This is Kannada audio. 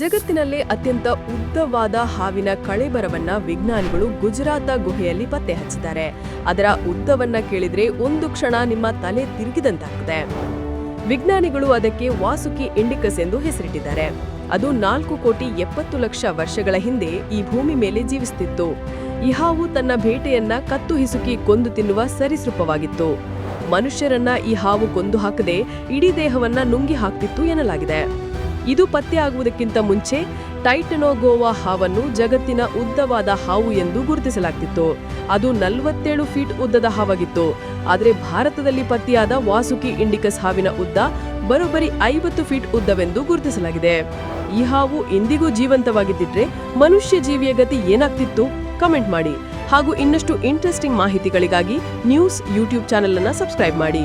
ಜಗತ್ತಿನಲ್ಲೇ ಅತ್ಯಂತ ಉದ್ದವಾದ ಹಾವಿನ ಕಳೇಬರವನ್ನ ವಿಜ್ಞಾನಿಗಳು ಗುಜರಾತ ಗುಹೆಯಲ್ಲಿ ಪತ್ತೆ ಹಚ್ಚಿದ್ದಾರೆ. ಅದರ ಉದ್ದವನ್ನ ಕೇಳಿದ್ರೆ ಒಂದು ಕ್ಷಣ ನಿಮ್ಮ ತಲೆ ತಿರುಗಿದಂತಾಗ್ತದೆ. ವಿಜ್ಞಾನಿಗಳು ಅದಕ್ಕೆ ವಾಸುಕಿ ಇಂಡಿಕಸ್ ಎಂದು ಹೆಸರಿಟ್ಟಿದ್ದಾರೆ. ಅದು 4,70,00,000 ವರ್ಷಗಳ ಹಿಂದೆ ಈ ಭೂಮಿ ಮೇಲೆ ಜೀವಿಸುತ್ತಿತ್ತು. ಈ ಹಾವು ತನ್ನ ಬೇಟೆಯನ್ನ ಕತ್ತು ಹಿಸುಕಿ ಕೊಂದು ತಿನ್ನುವ ಸರೀಸೃಪವಾಗಿತ್ತು. ಮನುಷ್ಯರನ್ನ ಈ ಹಾವು ಕೊಂದು ಹಾಕದೆ ಇಡೀ ದೇಹವನ್ನ ನುಂಗಿ ಹಾಕ್ತಿತ್ತು ಎನ್ನಲಾಗಿದೆ. ಇದು ಪತ್ತೆಯಾಗುವುದಕ್ಕಿಂತ ಮುಂಚೆ ಟೈಟನೋಗೋವಾ ಹಾವನ್ನು ಜಗತ್ತಿನ ಉದ್ದವಾದ ಹಾವು ಎಂದು ಗುರುತಿಸಲಾಗ್ತಿತ್ತು. ಅದು 47 ಫೀಟ್ ಉದ್ದದ ಹಾವಾಗಿತ್ತು. ಆದರೆ ಭಾರತದಲ್ಲಿ ಪತ್ತೆಯಾದ ವಾಸುಕಿ ಇಂಡಿಕಸ್ ಹಾವಿನ ಉದ್ದ ಬರೋಬ್ಬರಿ 50 ಫೀಟ್ ಉದ್ದವೆಂದು ಗುರುತಿಸಲಾಗಿದೆ. ಈ ಹಾವು ಇಂದಿಗೂ ಜೀವಂತವಾಗಿದ್ದಿದ್ರೆ ಮನುಷ್ಯ ಜೀವಿಯ ಗತಿ ಏನಾಗ್ತಿತ್ತು? ಕಮೆಂಟ್ ಮಾಡಿ. ಹಾಗೂ ಇನ್ನಷ್ಟು ಇಂಟ್ರೆಸ್ಟಿಂಗ್ ಮಾಹಿತಿಗಳಿಗಾಗಿ ನ್ಯೂಸ್ ಯೂಟ್ಯೂಬ್ ಚಾನೆಲ್ ಅನ್ನು ಸಬ್ಸ್ಕ್ರೈಬ್ ಮಾಡಿ.